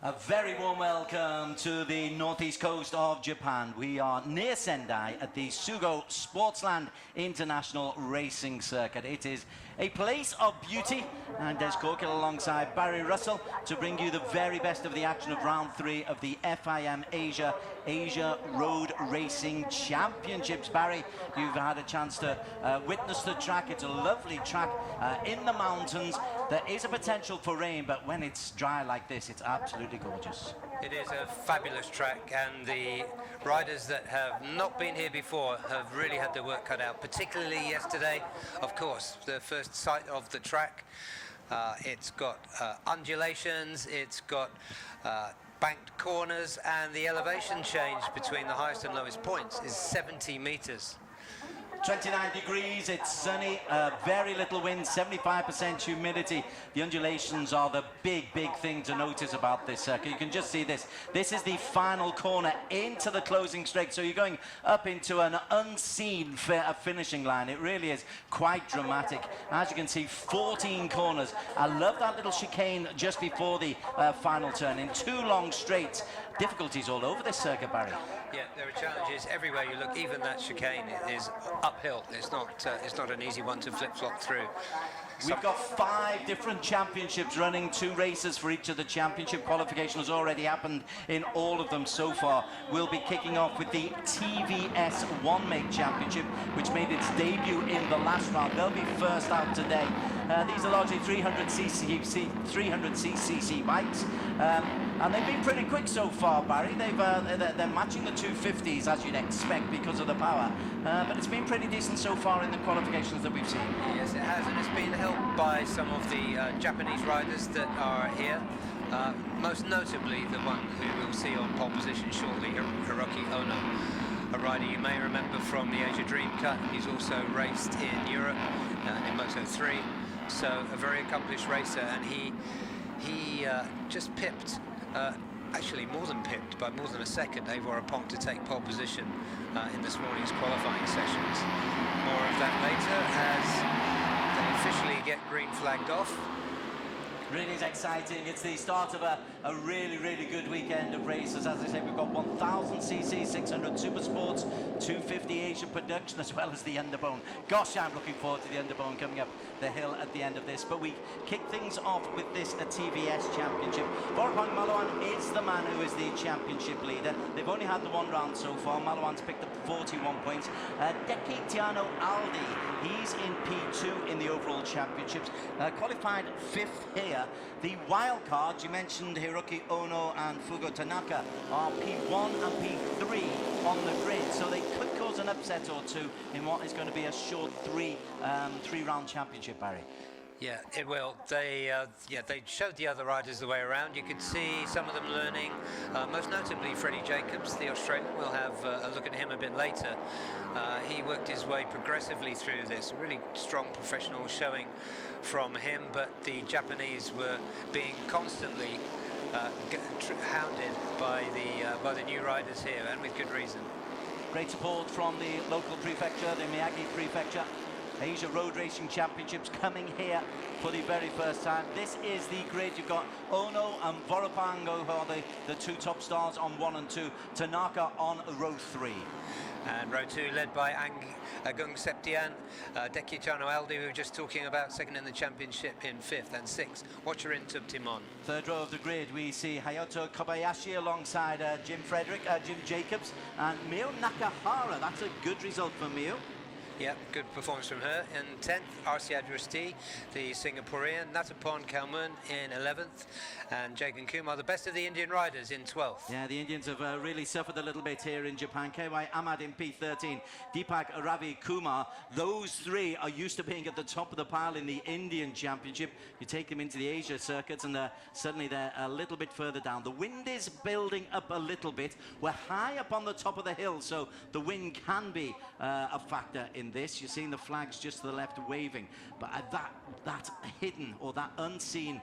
A very warm welcome to the northeast coast of Japan. We are near Sendai at the Sugo Sportsland International Racing Circuit. It is a place of beauty, and Des Corkill alongside Barry Russell to bring you the very best of the action of round 3 of the FIM Asia Road Racing Championships. Barry, you've had a chance to witness the track. It's a lovely track in the mountains. There is a potential for rain, but when it's dry like this, it's absolutely gorgeous. It is a fabulous track, and the riders that have not been here before have really had their work cut out, particularly yesterday. Of course, the first sight of the track. It's got undulations, it's got banked corners, and the elevation change between the highest and lowest points is 70 meters. 29 degrees, it's sunny, very little wind, 75% humidity. The undulations are the big thing to notice about this circuit. You can just see this. This is the final corner into the closing straight, so you're going up into an unseen finishing line. It really is quite dramatic. As you can see, 14 corners. I love that little chicane just before the final turn in 2 long straights. Difficulties all over this circuit, Barry. Yeah, there are challenges everywhere you look. Even that chicane is uphill. It's not an easy one to flip-flop through. We've got 5 different championships running, 2 races for each of the championship. Qualification has already happened in all of them so far. We'll be kicking off with the TVS One-Make Championship, which made its debut in the last round. They'll be first out today. These are largely 300cc bikes, and they've been pretty quick so far, Barry. They're matching the 250s, as you'd expect, because of the power. But it's been pretty decent so far in the qualifications that we've seen. Yes, it has, and it's been helped by some of the Japanese riders that are here. Most notably, the one who we'll see on pole position shortly, Hiroki Ono, a rider you may remember from the Asia Dream Cut. He's also raced in Europe in Moto3, so a very accomplished racer, and he just pipped, actually more than pipped, by more than a second, Eivor Apong to take pole position in this morning's qualifying sessions. More of that later as they officially get green flagged off. Really is exciting. It's the start of a really good weekend of races. As I say, we've got 1000cc, 600 Super Sports, 250 Asian production, as well as the Underbone. Gosh, I'm looking forward to the Underbone coming up the hill at the end of this. But we kick things off with this TVS Championship. Vorapang Malawan is the man who is the championship leader. They've only had the 1 round so far. Malawan's picked up 41 points. Dekitiano Aldi, he's in P2 in the overall championships. Qualified 5th here. The wild cards, you mentioned Hiroki Ono and Fugo Tanaka, are P1 and P3 on the grid, so they could cause an upset or two in what is going to be a short three-round championship, Barry. Yeah, it will. They showed the other riders the way around. You could see some of them learning, most notably Freddie Jacobs, the Australian. We'll have a look at him a bit later. He worked his way progressively through this. Really strong professional showing from him, but the Japanese were being constantly hounded by the new riders here, and with good reason. Great support from the local prefecture, the Miyagi prefecture. Asia Road Racing Championships coming here for the very first time. This is the grid. You've got Ono and Voropango, who are the 2 top stars on 1 and 2. Tanaka on row 3. And row 2 led by Agung Septian, Dekitiano Aldi, we were just talking about, second in the championship in 5th, and 6th. Watcher in Tub Timon. 3rd row of the grid, we see Hayato Kobayashi alongside Jim Jacobs, and Mio Nakahara. That's a good result for Mio. Yeah, good performance from her. In 10th, RC Adresti, the Singaporean, Natapon Kalmun in 11th, and Jagan Kumar, the best of the Indian riders, in 12th. Yeah, the Indians have really suffered a little bit here in Japan. KY Ahmad in P13, Deepak Ravi Kumar. Those 3 are used to being at the top of the pile in the Indian Championship. You take them into the Asia circuits, and suddenly they're a little bit further down. The wind is building up a little bit. We're high up on the top of the hill, so the wind can be a factor in this. You're seeing the flags just to the left waving, but that hidden or that unseen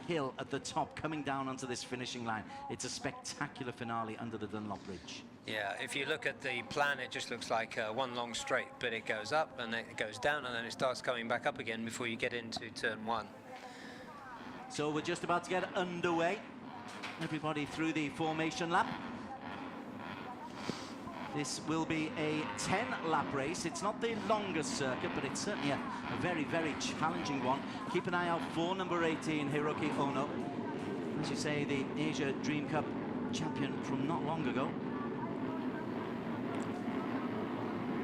hill at the top coming down onto this finishing line, it's a spectacular finale under the Dunlop Bridge. Yeah, if you look at the plan, it just looks like one long straight, but it goes up and then it goes down and then it starts coming back up again before you get into turn 1. So we're just about to get underway. everybody through the formation lap. This will be a 10-lap race. It's not the longest circuit, but it's certainly a very, very challenging one. Keep an eye out for number 18, Hiroki Ono. As you say, the Asia Dream Cup champion from not long ago.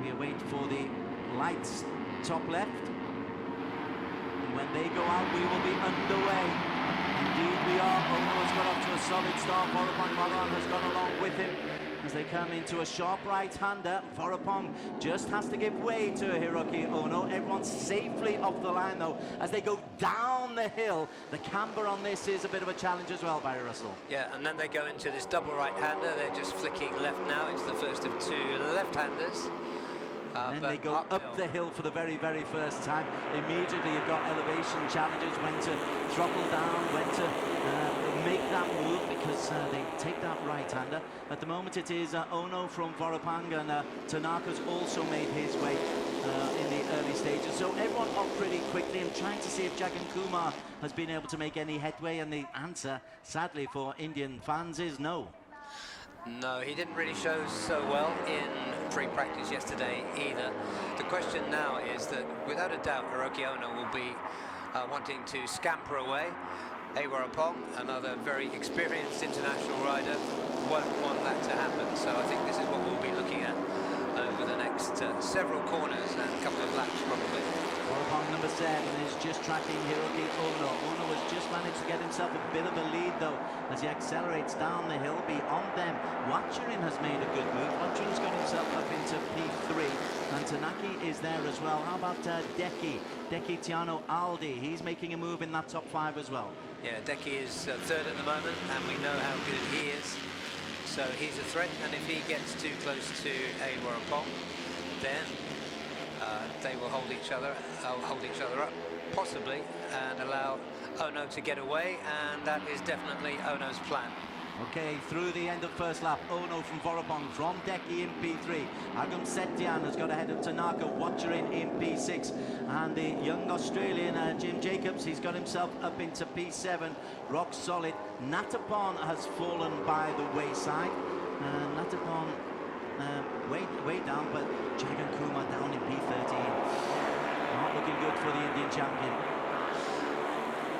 We await for the lights top left. And when they go out, we will be underway. Indeed we are. Ono has got off to a solid start. Vorapong Malawan has gone along with him as they come into a sharp right-hander. Vorapong just has to give way to Hiroki Ono. Everyone's safely off the line though as they go down the hill. The camber on this is a bit of a challenge as well, Barry Russell. Yeah, and then they go into this double right-hander. They're just flicking left now. It's the first of two left-handers. And then they go up the hill for the very, very first time. Immediately you've got elevation challenges, when to throttle down, when to make that move, because they take that right-hander. At the moment it is Ono from Vorapong, and Tanaka's also made his way in the early stages. So everyone off pretty quickly. I'm trying to see if Jagan Kumar has been able to make any headway, and the answer, sadly for Indian fans, is no. No, he didn't really show so well in pre-practice yesterday either. The question now is that, without a doubt, Hiroki Ono will be wanting to scamper away. Vorapong, another very experienced international rider, won't want that to happen. So I think this is what we'll be looking at over the next several corners and a couple of laps probably. Vorapong number 7 is just tracking Hiroki Ono. Ono has just managed to get himself a bit of a lead though as he accelerates down the hill beyond them. Watcherin has made a good move. Watcherin's got himself up into P3, and Tanaki is there as well. How about Deki Tiano Aldi? He's making a move in that top 5 as well. Yeah, Deki is third at the moment, and we know how good he is. So he's a threat, and if he gets too close to Vorapong, then they will hold each other up, possibly, and allow Ono to get away, and that is definitely Ono's plan. Okay, through the end of first lap, Ono from Vorapong, from Deki in P3. Agam Setian has got ahead of Tanaka, Watcherin in P6. And the young Australian, Jim Jacobs, he's got himself up into P7, rock solid. Natapon has fallen by the wayside. Natapon way down, but Jagan Kumar down in P13. Not looking good for the Indian champion.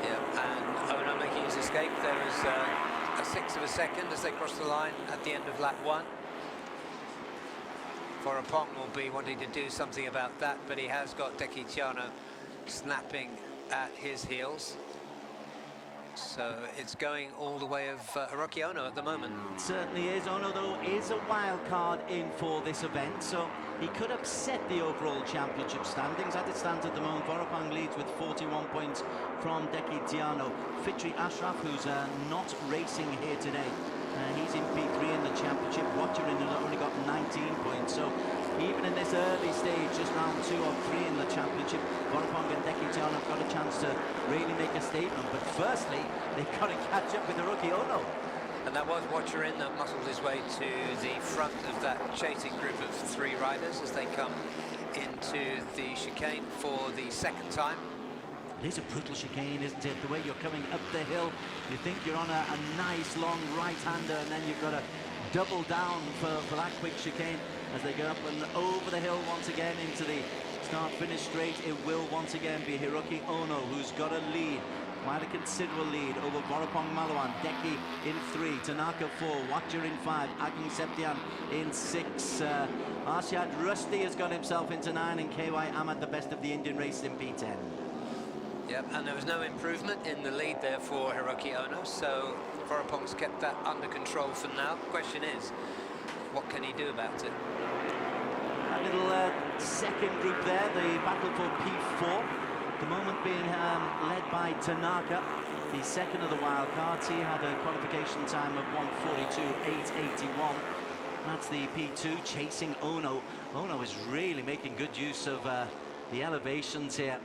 Yeah, and Ono making his escape. There is a sixth of a second as they cross the line at the end of lap 1. Vorapong will be wanting to do something about that, but he has got Deki Tiano snapping at his heels. So it's going all the way of Hiroki Ono at the moment. It certainly is. Ono, though, is a wild card in for this event, so he could upset the overall championship standings. As it stands at the moment, Vorapong leads with 41 points from Deki Tiano. Fitri Ashraf, who's not racing here today, he's in P3 in the championship. Watcherin has only got 19 points, so even in this early stage, just round 2 or 3 in the championship, Vorapong and Deki Tiano have got a chance to really make a statement. But firstly, they've got to catch up with Hiroki Ono. And that was Watcherin that muscled his way to the front of that chasing group of 3 riders as they come into the chicane for the second time. It is a brutal chicane, isn't it? The way you're coming up the hill, you think you're on a nice long right-hander, and then you've got to double down for that quick chicane as they go up and over the hill once again into the start-finish straight. It will once again be Hiroki Ono who's got a lead, quite a considerable lead over Vorapong Malawan. Deki in 3, Tanaka 4, Watcher in 5, Ageng Septian in 6. Arshad Rusty has got himself into 9, and KY Ahmad, the best of the Indian race, in P10. Yep, and there was no improvement in the lead there for Hiroki Ono, so Vorapong's kept that under control for now. The question is, what can he do about it? A little second group there, the battle for P4. At the moment being led by Tanaka, the second of the wild cards. He had a qualification time of 1:42.881. That's the P2, chasing Ono. Ono is really making good use of the elevations here.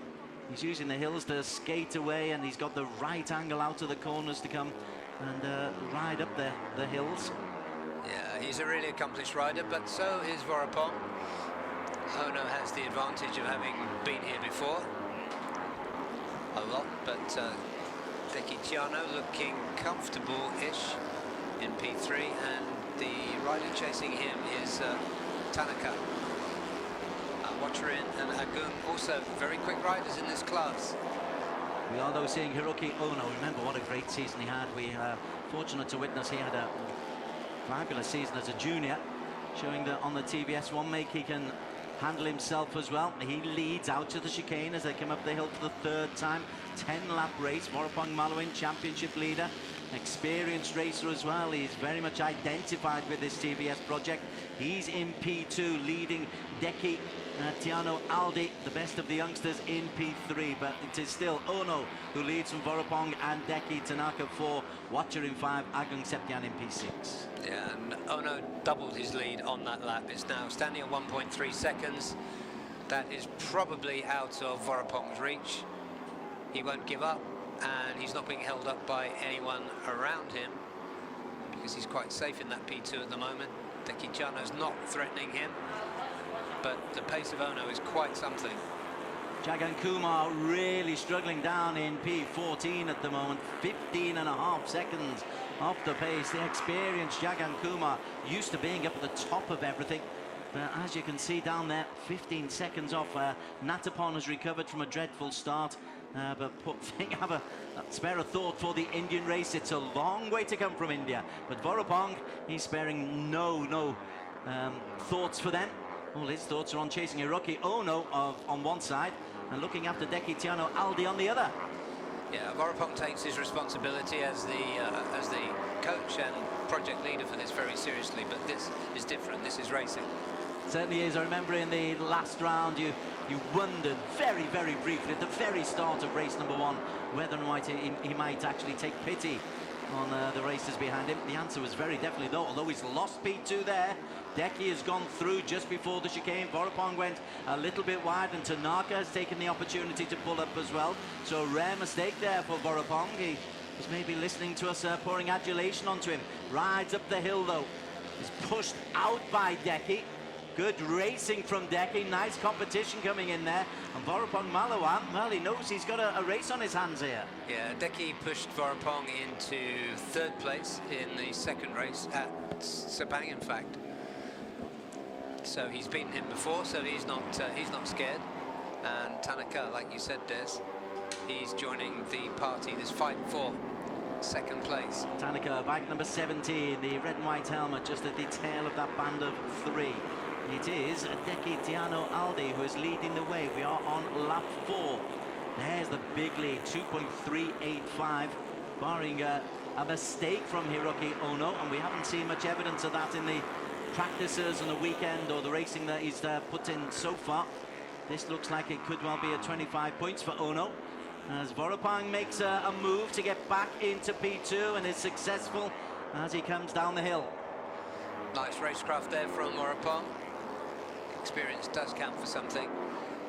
He's using the hills to skate away, and he's got the right angle out of the corners to come and ride up the hills. Yeah, he's a really accomplished rider, but so is Vorapong. Ono has the advantage of having been here before a lot, but Dequitiano looking comfortable-ish in P3, and the rider chasing him is Tanaka. Watcherin and Agung, also very quick riders in this class. We are though seeing Hiroki Ono. Remember what a great season he had. We are fortunate to witness he had a fabulous season as a junior, showing that on the TVS one make he can handle himself as well. He leads out to the chicane as they come up the hill for the third time. 10-lap race. Vorapong Maluin, championship leader, experienced racer as well. He's very much identified with this TVS project. He's in P2, leading Deki Tiano Aldi, the best of the youngsters, in P3, but it is still Ono who leads from Vorapong and Deki Tanaka for Watcher in 5, Agung Septian in P6. Yeah, and Ono doubled his lead on that lap. It's now standing at 1.3 seconds. That is probably out of Vorapong's reach. He won't give up, and he's not being held up by anyone around him because he's quite safe in that P2 at the moment. Dequitiano's not threatening him, but the pace of Ono is quite something. Jagan Kumar really struggling down in P14 at the moment, 15.5 seconds off the pace. The experienced Jagan Kumar, used to being up at the top of everything, but as you can see down there, 15 seconds off. Natapon has recovered from a dreadful start, but have a spare a thought for the Indian race. It's a long way to come from India, but Vorapong, he's sparing no thoughts for them. All his thoughts are on chasing Hiroki Ono on one side and looking after Dequitiano Aldi on the other. Yeah, Vorapong takes his responsibility as the coach and project leader for this very seriously, but this is different. This is racing. Certainly is. I remember in the last round you wondered very briefly at the very start of race number 1 whether or not he might actually take pity on the racers behind him. The answer was very definitely no, although he's lost P2 there. Deki has gone through just before the chicane. Vorapong went a little bit wide, and Tanaka has taken the opportunity to pull up as well. So a rare mistake there for Vorapong. He was maybe listening to us pouring adulation onto him. Rides up the hill though. Is pushed out by Deki. Good racing from Deki. Nice competition coming in there. And Vorapong Malawan, well, he knows he's got a race on his hands here. Yeah, Deki pushed Vorapong into 3rd place in the 2nd race at Sepang, in fact. So he's beaten him before, so he's not scared. And Tanaka, like you said, Des, he's joining the party, this fight for 2nd place. Tanaka, bike number 17, the red and white helmet, just at the tail of that band of 3. It is Dequitiano Aldi who is leading the way. We are on lap 4. There's the big lead, 2.385, barring a mistake from Hiroki Ono, and we haven't seen much evidence of that in the practices and the weekend or the racing that he's put in so far. This looks like it could well be a 25 points for Ono, as Vorapong makes a move to get back into P2 and is successful as he comes down the hill. Nice racecraft there from Vorapong. Experience does count for something.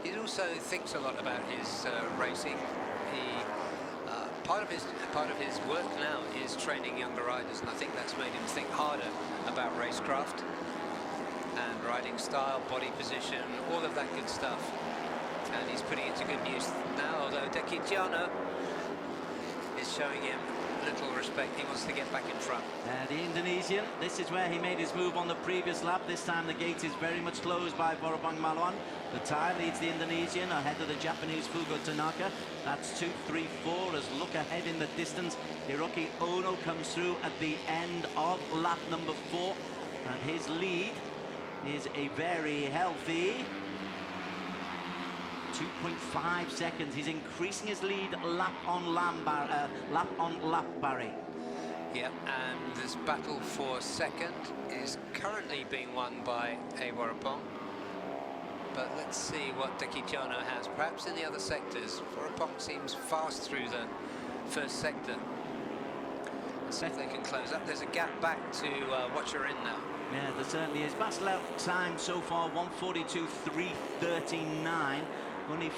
He also thinks a lot about his racing. Part of his work now is training younger riders, and I think that's made him think harder about racecraft and riding style, body position, all of that good stuff. And he's putting it to good use now, although Dequitiano is showing him little respect. He wants to get back in front. The Indonesian, this is where he made his move on the previous lap. This time the gate is very much closed by Vorapong Malawan. The tie leads the Indonesian ahead of the Japanese Fugo Tanaka. That's 2-3-4 as look ahead in the distance. Hiroki Ono comes through at the end of lap number 4, and his lead is a very healthy 2.5 seconds. He's increasing his lead lap on lap, Barry. Yeah, and this battle for 2nd is currently being won by Vorapong. But let's see what Dequitiano has. Perhaps in the other sectors. Vorapong seems fast through the 1st sector. Let's see if they can close up. There's a gap back to Watcherin now. Yeah, there certainly is. Best lap time so far, 1:42.339. Only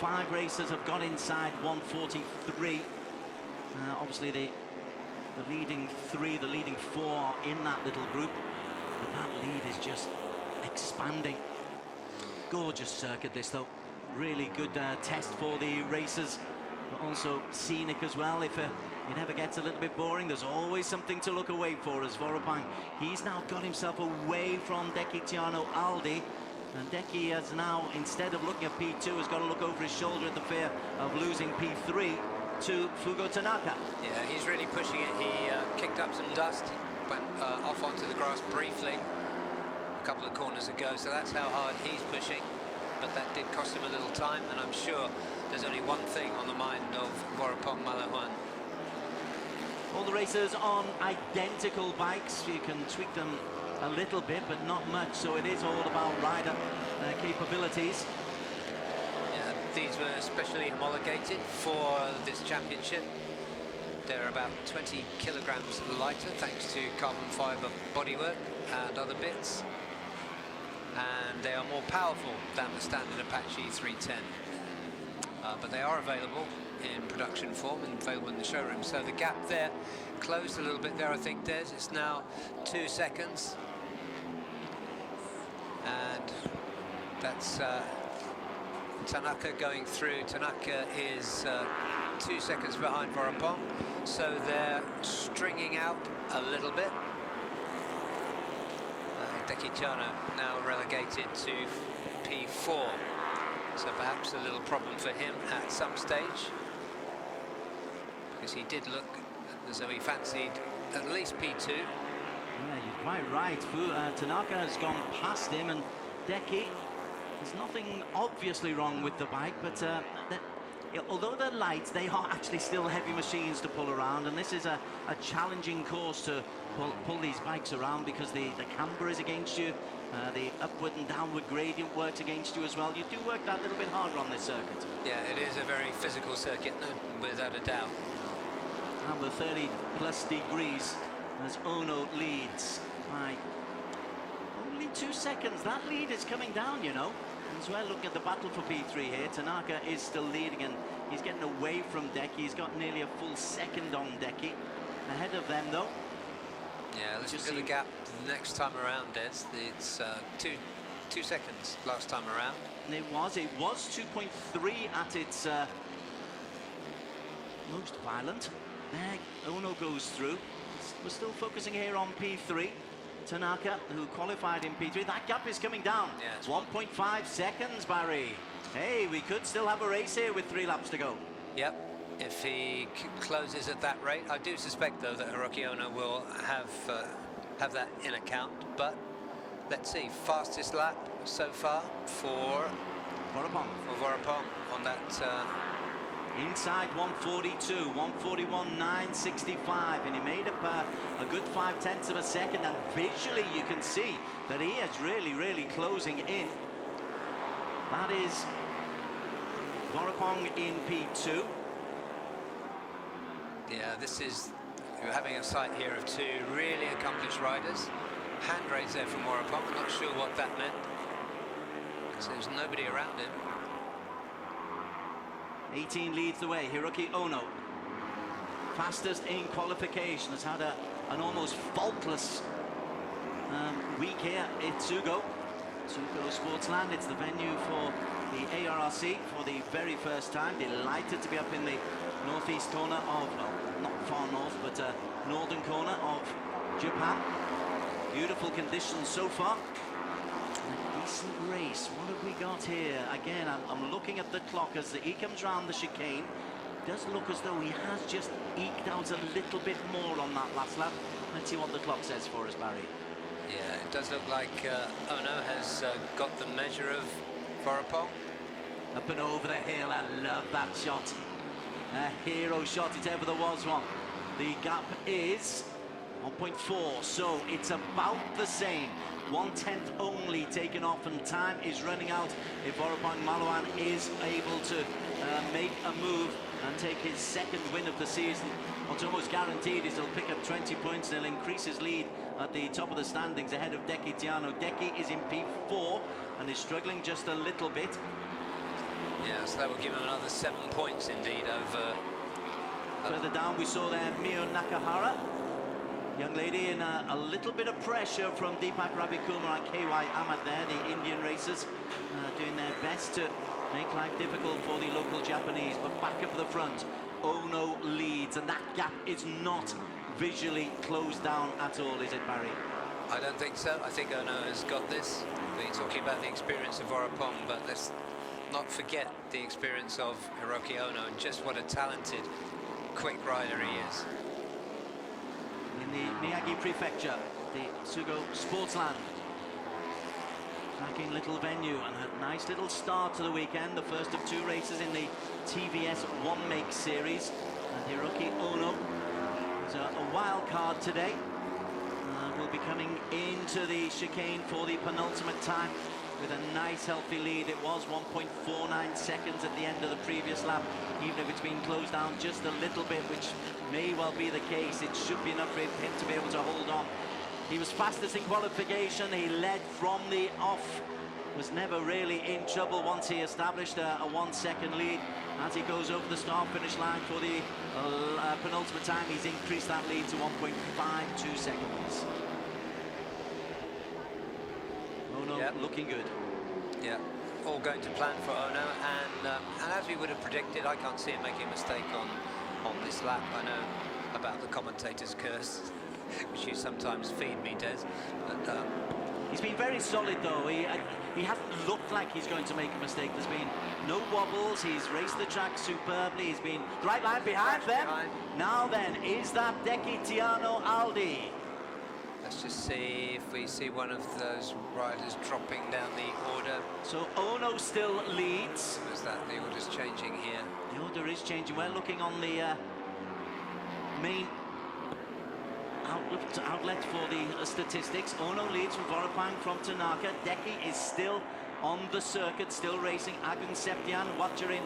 5 racers have got inside 1:43. Obviously the leading 3, the leading 4 are in that little group. But that lead is just expanding. Gorgeous circuit this though. Really good test for the racers. but also scenic as well. If it ever gets a little bit boring, there's always something to look away for as Vorapang. He's now got himself away from Dekitiano Aldi. And Deki has now, instead of looking at P2, has got to look over his shoulder at the fear of losing P3 to Fugo Tanaka. Yeah, he's really pushing it. He kicked up some dust, went off onto the grass briefly a couple of corners ago, so that's how hard he's pushing. But that did cost him a little time, and I'm sure there's only one thing on the mind of Vorapang Malawan. All the racers on identical bikes. You can tweak them a little bit, but not much, so it is all about rider capabilities. Yeah, these were specially homologated for this championship. They're about 20 kilograms lighter thanks to carbon fiber bodywork and other bits, and they are more powerful than the standard Apache 310, but they are available in production form and available in the showroom. So the gap there closed a little bit there, I think, Des. It's now 2 seconds, and that's Tanaka going through. Tanaka is 2 seconds behind Vorapang, so they're stringing out a little bit. Dekitiano now relegated to P4, so perhaps a little problem for him at some stage, because he did look as though he fancied at least P2. Yeah, you're quite right. Tanaka has gone past him, and Deki, there's nothing obviously wrong with the bike, but although they're light, they are actually still heavy machines to pull around, and this is a challenging course to pull these bikes around, because the camber is against you, the upward and downward gradient works against you as well. You do work that little bit harder on this circuit. Yeah, it is a very physical circuit, without a doubt. And the 30+ degrees as Ono leads by only 2 seconds. That lead is coming down, you know. As well, look at the battle for P3 here. Tanaka is still leading, and he's getting away from Deki. He's got nearly a full second on Deki. Ahead of them, though. Yeah, let's look at the gap next time around, Des. It's 2 seconds last time around. And it was 2.3 at its most violent. There, Ono goes through. We're still focusing here on P3. Tanaka, who qualified in P3. That gap is coming down. Yeah, 1.5 seconds, Barry. Hey, we could still have a race here with 3 laps to go. Yep, if he closes at that rate. I do suspect, though, that Hiroki Ono will have that in account. But let's see, fastest lap so far for Vorapang on that. Inside 142, 141.965, and he made up a good 0.5 of a second, and visually you can see that he is really closing in. That is Vorapang in P2. Yeah, you're having a sight here of 2 really accomplished riders. Hand raise there from Vorapang, I'm not sure what that meant, because there's nobody around him. 18 leads the way. Hiroki Ono, fastest in qualification, has had an almost faultless week here at Sugo Sportsland. It's the venue for the ARRC for the very first time. Delighted to be up in the northeast corner of, well, not far north, but northern corner of Japan. Beautiful conditions so far. Decent race. What have we got here? Again, I'm looking at the clock as he comes round the chicane. Does look as though he has just eked out a little bit more on that last lap. Let's see what the clock says for us, Barry. Yeah, it does look like Ono has got the measure of Vorapang. Up and over the hill. I love that shot. A hero shot, if ever there was one. The gap is 1.4, so it's about the same. 1/10 only taken off, and time is running out if Vorapang Malawan is able to make a move and take his second win of the season. What's almost guaranteed is he'll pick up 20 points and he'll increase his lead at the top of the standings ahead of Dekitiano. Deki is in P4 and is struggling just a little bit. Yeah, so that will give him another 7 points indeed over... Further down we saw there Mio Nakahara. Young lady in a little bit of pressure from Deepak Ravikumar and KY Ahmed there, the Indian racers, doing their best to make life difficult for the local Japanese, but back up the front, Ono leads, and that gap is not visually closed down at all, is it, Barry? I don't think so. I think Ono has got this. We're talking about the experience of Vorapong, but let's not forget the experience of Hiroki Ono and just what a talented, quick rider he is. In the Miyagi Prefecture, the Sugo Sportsland. Cracking little venue and a nice little start to the weekend. The first of 2 races in the TVS One Make Series. And Hiroki Ono is a wild card today. Will be coming into the chicane for the penultimate time with a nice healthy lead. It was 1.49 seconds at the end of the previous lap, even if it's been closed down just a little bit, which may well be the case. It should be enough for him to be able to hold on. He was fastest in qualification. He led from the off, was never really in trouble once he established a 1 second lead. As he goes over the start-finish line for the penultimate time, he's increased that lead to 1.52 seconds. Ono looking good. Yeah, all going to plan for Ono, and as we would have predicted, I can't see him making a mistake on this lap. I know about the commentator's curse, which you sometimes feed me, Des. But, he's been very solid, though. He hasn't looked like he's going to make a mistake. There's been no wobbles. He's raced the track superbly. He's been the right line behind them. Now then, is that Deki Tiano Aldi? Let's just see if we see one of those riders dropping down the order. So Ono still leads. Was that the order's changing here? The order is changing. We're looking on the main outlet for the statistics. Ono leads from Vorapang from Tanaka. Deki is still on the circuit, still racing. Agung Septian, Watcherin,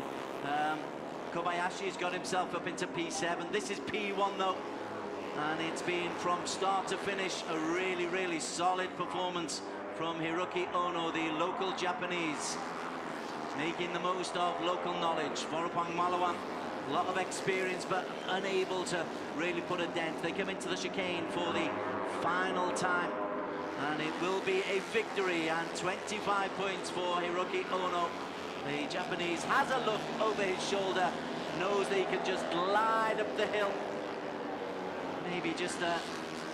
Kobayashi has got himself up into P7. This is P1 though, and it's been from start to finish a really, really solid performance from Hiroki Ono, the local Japanese, making the most of local knowledge. Vorapang Malawan, a lot of experience, but unable to really put a dent. They come into the chicane for the final time, and it will be a victory, and 25 points for Hiroki Ono. The Japanese has a look over his shoulder, knows that he can just glide up the hill, maybe just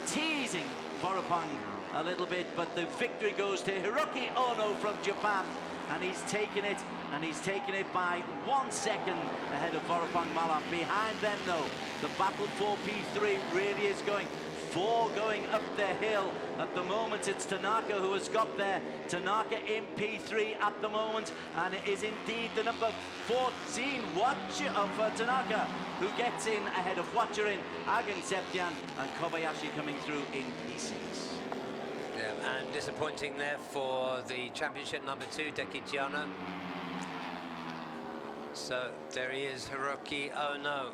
teasing Vorapang a little bit, but the victory goes to Hiroki Ono from Japan, and he's taken it, and he's taken it by 1 second ahead of Vorapang Malam. Behind them, though, the battle for P3 really is going up the hill. At the moment, it's Tanaka who has got there. Tanaka in P3 at the moment, and it is indeed the number 14 Watcher of Tanaka who gets in ahead of Watcherin, Agung Septian, and Kobayashi coming through in P6. Yeah, and disappointing there for the championship number 2, Deki Tiano. So there he is, Hiroki Ono,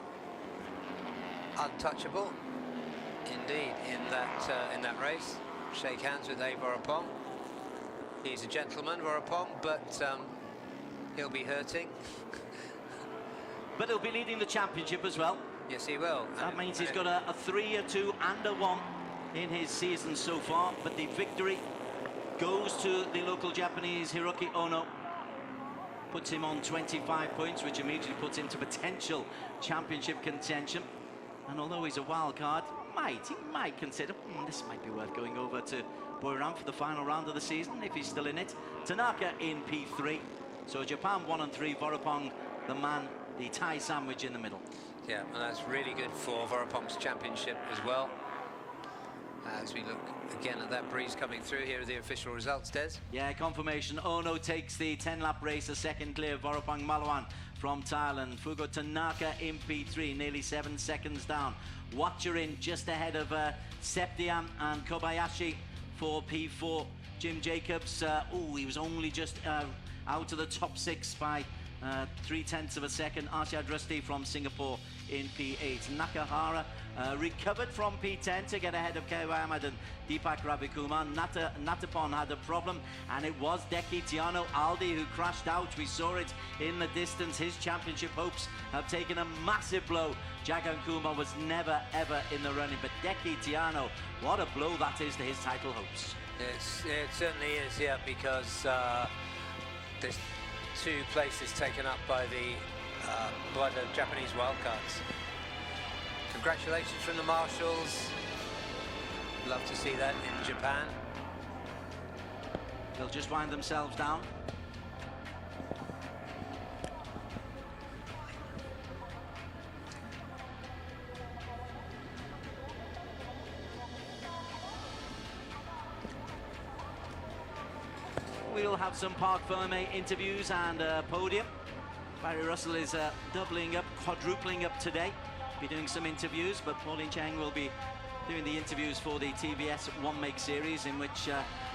untouchable indeed in that race. Shake hands with A. Vorapong. He's a gentleman, Vorapong, but he'll be hurting. But he'll be leading the championship as well. Yes, he will. That means he's got a 3, a 2, and a 1 in his season so far. But the victory goes to the local Japanese, Hiroki Ono. Puts him on 25 points, which immediately puts him to potential championship contention. And although he's a wild card, he might consider, this might be worth going over to Buriram for the final round of the season, if he's still in it. Tanaka in P3. So Japan 1 and 3, Vorapong, the man, the Thai sandwich in the middle. Yeah, and that's really good for Vorapong's championship as well. As we look again at that breeze coming through, here are the official results, Des. Yeah, confirmation. Ono takes the 10-lap race, a second clear. Vorapang Malawan from Thailand. Fugo Tanaka in P3, nearly 7 seconds down. Watcherin just ahead of Septian and Kobayashi for P4. Jim Jacobs, he was only just out of the top 6 by 0.3 of a second. Arshad Rusty from Singapore in P8. Nakahara recovered from P10 to get ahead of Kaiwa Ahmad and Deepak Ravikumar. Natapon had a problem, and it was Deki Tiano Aldi who crashed out. We saw it in the distance. His championship hopes have taken a massive blow. Jagan Kumar was never ever in the running, but Deki Tiano, what a blow that is to his title hopes. It certainly is, yeah, because this two places taken up by the Japanese wildcards. Congratulations from the marshals. Love to see that in Japan. They'll just wind themselves down. We'll have some Park Ferme interviews and podium. Barry Russell is doubling up, quadrupling up today. Be doing some interviews, but Pauline Cheng will be doing the interviews for the TVS One Make series, in which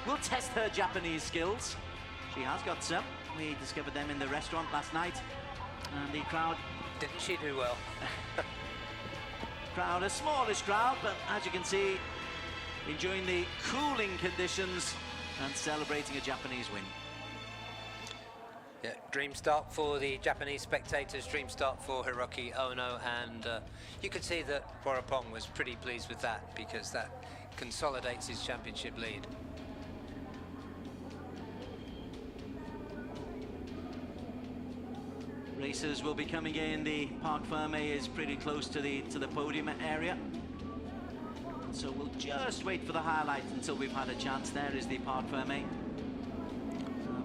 we'll test her Japanese skills. She has got some. We discovered them in the restaurant last night, and the crowd... Didn't she do well? Crowd, a smallish crowd, but as you can see, enjoying the cooling conditions and celebrating a Japanese win. Yeah, dream start for the Japanese spectators, dream start for Hiroki Ono, and you could see that Vorapong was pretty pleased with that, because that consolidates his championship lead. Racers will be coming in. The Park Ferme is pretty close to the podium area. So we'll just wait for the highlight until we've had a chance. There is the Park Ferme.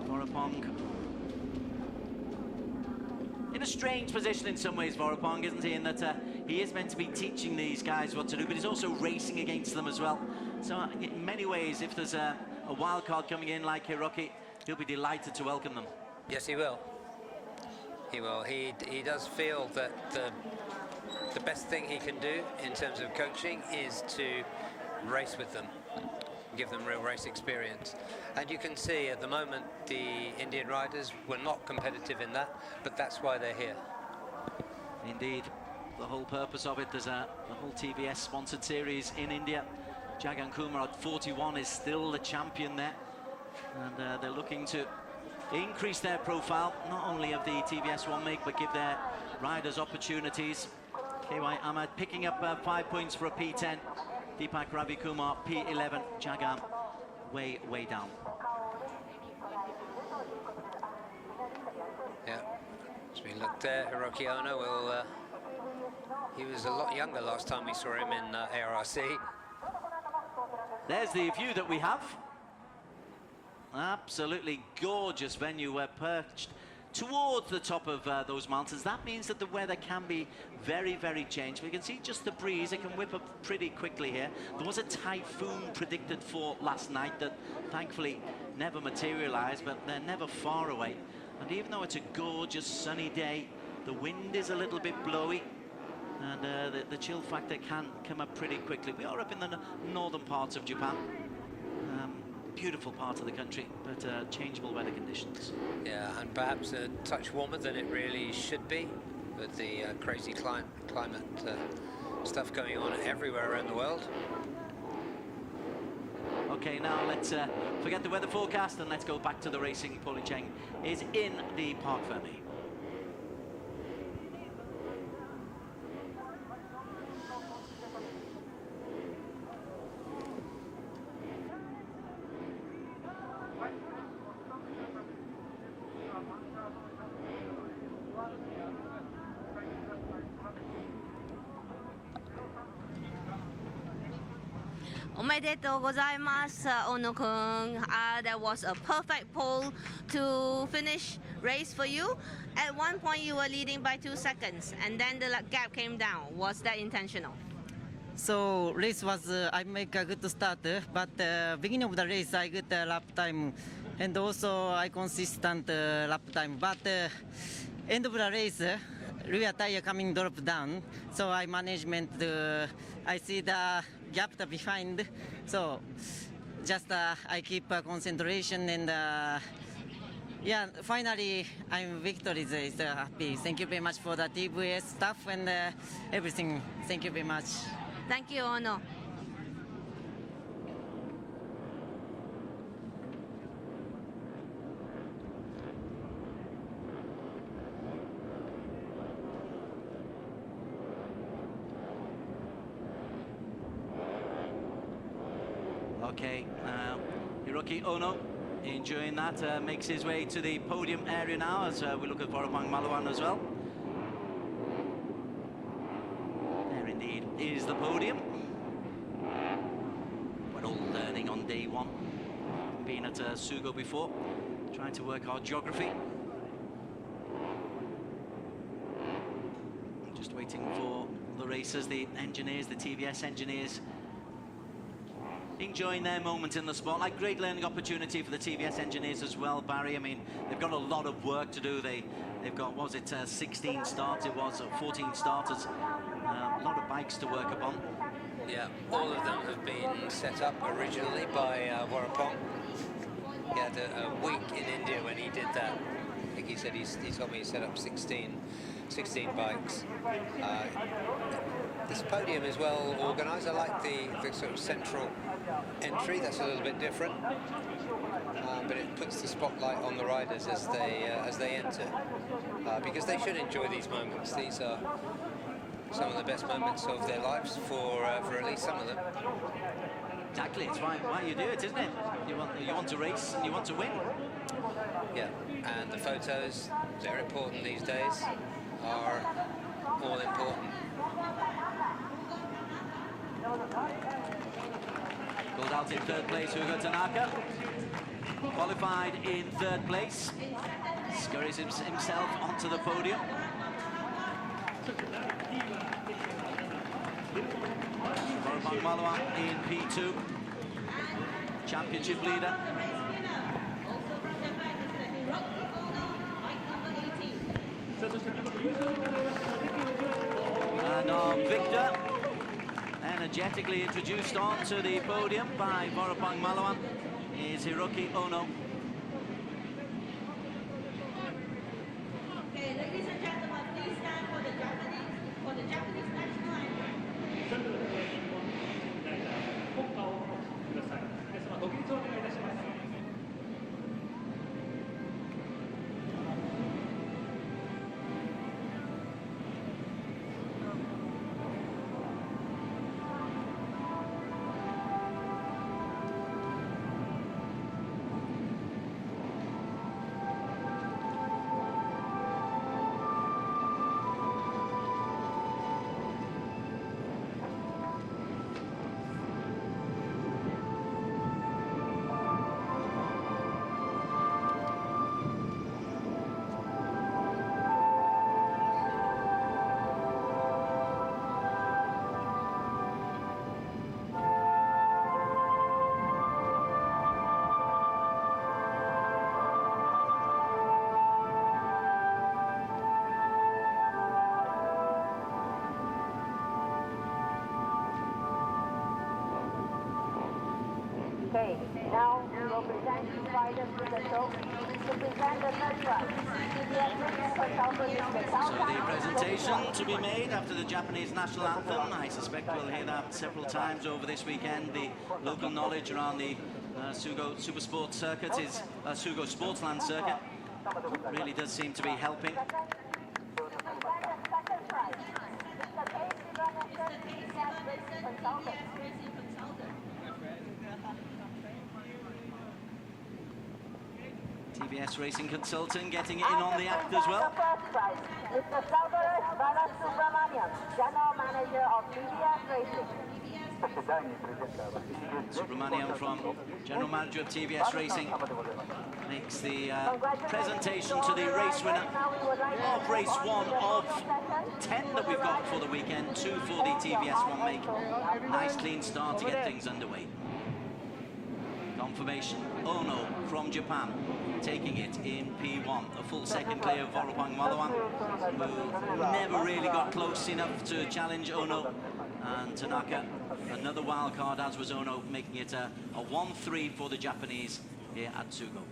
Vorapong in a strange position in some ways, Vorapong, isn't he? In that he is meant to be teaching these guys what to do, but he's also racing against them as well. So in many ways, if there's a wild card coming in like Hiroki, he'll be delighted to welcome them. Yes, he will. He will. He does feel that the best thing he can do in terms of coaching is to race with them, give them real race experience. And you can see at the moment the Indian riders were not competitive in that, but that's why they're here. Indeed, the whole purpose of it, there's a whole TVS sponsored series in India. Jagan Kumar at 41 is still the champion there, and they're looking to increase their profile, not only of the TVS One Make, but give their riders opportunities. KY Ahmad picking up 5 points for a P10. Deepak Ravikumar, P11. Jagan way down. Yeah, as we look there, Hiroki Ono will... he was a lot younger last time we saw him in ARRC. There's the view that we have. Absolutely gorgeous venue. We're perched towards the top of those mountains. That means that the weather can be very changed. We can see just the breeze. It can whip up pretty quickly here. There was a typhoon predicted for last night that thankfully never materialized, but they're never far away. And even though it's a gorgeous sunny day, the wind is a little bit blowy, and the chill factor can come up pretty quickly. We are up in the northern parts of Japan. Beautiful part of the country, but changeable weather conditions. Yeah, and perhaps a touch warmer than it really should be, with the crazy climate stuff going on everywhere around the world. Okay, now let's forget the weather forecast and let's go back to the racing. Pauline Cheng is in the Park Ferme. That was a perfect pole to finish race for you. At one point you were leading by 2 seconds, and then the gap came down. Was that intentional? So race was I make a good start, but beginning of the race I get a lap time, and also I consistent lap time. But end of the race, rear tire coming drop down, so I management I see the gap behind, so just I keep concentration, and yeah, finally I'm victory. Is happy. Thank you very much for the TVS staff and everything. Thank you very much. Thank you, Ono. Okay, Hiroki Ono enjoying that. Makes his way to the podium area now as we look at Vorapang Malawan as well. There indeed is the podium. We're all learning on day one. Been at Sugo before, trying to work our geography. Just waiting for the racers, the engineers, the TVS engineers, enjoying their moment in the spotlight. Great learning opportunity for the TVS engineers as well, Barry. I mean, they've got a lot of work to do. They've got, what was it, 16 starts it was, or 14 starters. A lot of bikes to work upon. Yeah, all of them have been set up originally by Vorapang. He had a week in India when he did that. I think he said he told me he set up 16 bikes. This podium is well organised. I like the sort of central entry. That's a little bit different, but it puts the spotlight on the riders as they enter, because they should enjoy these moments. These are some of the best moments of their lives for at least some of them. Exactly, it's why you do it, isn't it? You want to race and you want to win. Yeah, and the photos, they're important these days, are all important. Pulled out in third place, Hugo Tanaka. Qualified in third place. Scurries himself onto the podium. Vorapang Malawan in P2. Championship leader. And Victor, energetically introduced onto the podium by Vorapang Malawan, is Hiroki Ono. Okay, ladies and gentlemen, please stand for the Japanese national anthem. Okay, now we will present the riders to the show. To present the third prize, So the presentation to be made after the Japanese national anthem. I suspect we'll hear that several times over this weekend. The local knowledge around the Sugo Supersport circuit is Sugo Sportsland circuit. Really does seem to be helping. TVS Racing Consultant getting in on the act as well. Mr. General Manager of TVS Racing. Subramaniam from General Manager of TVS Racing makes the presentation to the race winner of race 1 of 10 that we've got for the weekend, 2 for the TVS one make. Nice clean start to get things underway. Confirmation, Ono from Japan taking it in P1. A full second clear of Vorapang Malawan, who never really got close enough to challenge Ono. And Tanaka, another wild card, as was Ono, making it a 1-3 for the Japanese here at Sugo.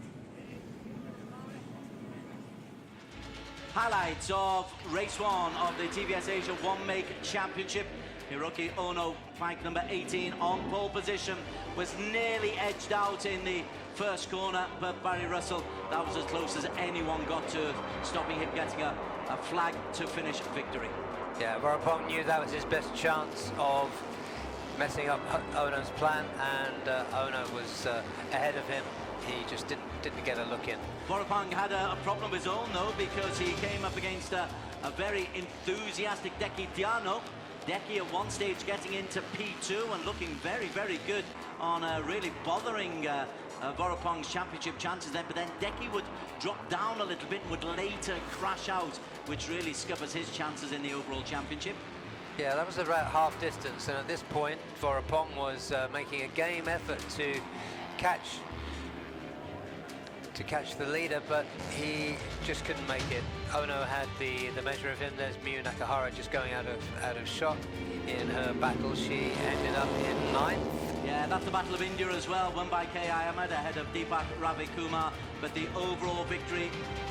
Highlights of race 1 of the TVS Asia One Make Championship. Hiroki Ono, bike number 18, on pole position, was nearly edged out in the first corner, but Barry Russell, that was as close as anyone got to stopping him getting a flag to finish victory. Yeah, Vorapang knew that was his best chance of messing up Ono's plan, and Ono was ahead of him he just didn't get a look in. Vorapong had a problem of his own, though, because he came up against a very enthusiastic Deki Diano. Deki at one stage getting into P2 and looking very, very good on really bothering Vorapong's championship chances then, but then Deki would drop down a little bit and would later crash out, which really scuppers his chances in the overall championship. Yeah, that was about half distance, and at this point Vorapong was making a game effort to catch the leader, but he just couldn't make it. Ono had the measure of him. There's Miyu Nakahara just going out of shot in her battle. She ended up in 9th. Yeah, that's the Battle of India as well, won by K. Ahmed ahead of Deepak Ravikumar, but the overall victory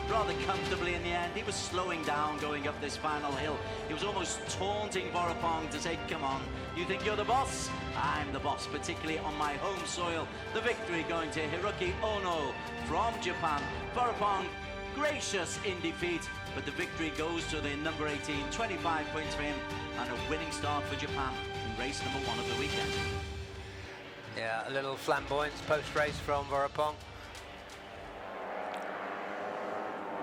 rather comfortably in the end. He was slowing down going up this final hill. He was almost taunting Vorapong to say, come on, you think you're the boss? I'm the boss, particularly on my home soil. The victory going to Hiroki Ono from Japan. Vorapong gracious in defeat, but the victory goes to the number 18, 25 points for him, and a winning start for Japan in race number 1 of the weekend. Yeah, a little flamboyance post-race from Vorapong.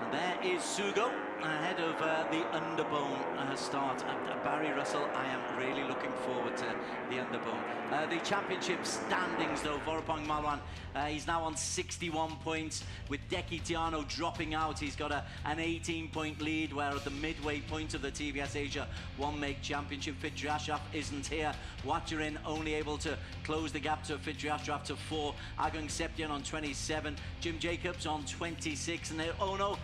And there is Sugo ahead of the Underbone start. Barry Russell, I am really looking forward to the Underbone. The championship standings, though, Vorapong Malwan, he's now on 61 points, with Deki Tiano dropping out. He's got an 18-point lead, where at the midway point of the TVS Asia one-make championship, Fitri Ashraf isn't here. Waturin only able to close the gap to Fitri Ashraf to 4. Agung Septian on 27. Jim Jacobs on 26. And Ono,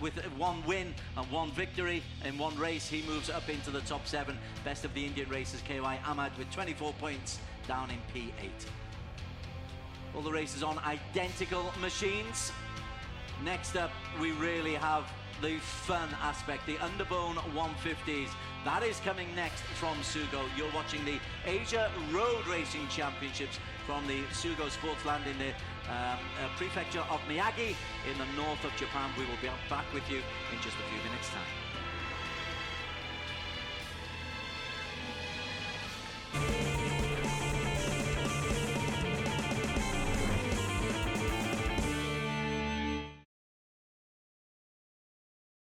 with 1 win and 1 victory in 1 race, he moves up into the top 7. Best of the Indian races, KY Ahmad with 24 points down in P8. All the races on identical machines. Next up, we really have the fun aspect, the Underbone 150s. That is coming next from Sugo. You're watching the Asia Road Racing Championships from the Sugo Sportsland in the prefecture of Miyagi in the north of Japan. We will be back with you in just a few minutes' time.